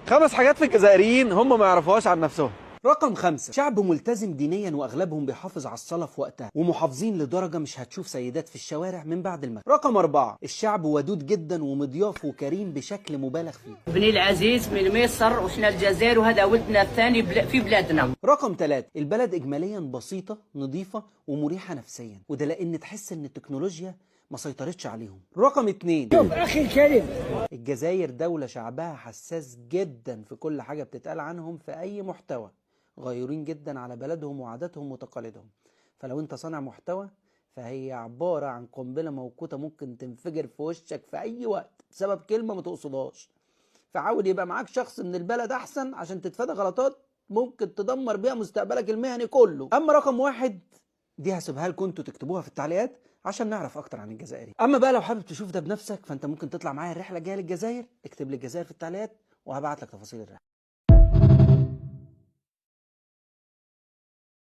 5 حاجات في الجزائريين هم ما يعرفوهاش عن نفسهم. رقم 5، شعب ملتزم دينيا واغلبهم بيحافظ على الصلاة في وقتها، ومحافظين لدرجة مش هتشوف سيدات في الشوارع من بعد المغرب. رقم 4، الشعب ودود جدا ومضياف وكريم بشكل مبالغ فيه. بني العزيز من مصر وحنا الجزائر وهذا ولدنا الثاني في بلادنا. رقم 3، البلد اجماليا بسيطة نظيفة ومريحة نفسيا، وده لان تحس ان التكنولوجيا ما سيطرتش عليهم. رقم 2، شوف اخي الكريم، الجزائر دولة شعبها حساس جدا في كل حاجة بتتقال عنهم في اي محتوى، غيورين جدا على بلدهم وعاداتهم وتقاليدهم. فلو انت صانع محتوى فهي عبارة عن قنبلة موقوتة ممكن تنفجر في وشك في اي وقت بسبب كلمة ما تقصدهاش. فحاول يبقى معاك شخص من البلد احسن عشان تتفادى غلطات ممكن تدمر بيها مستقبلك المهني كله. اما رقم 1 دي هسيبها لكم انتوا تكتبوها في التعليقات عشان نعرف اكتر عن الجزائري. اما بقى لو حابب تشوف ده بنفسك فانت ممكن تطلع معايا الرحلة الجاية للجزائر، اكتب لي الجزائر في التعليقات وهبعت لك تفاصيل الرحلة.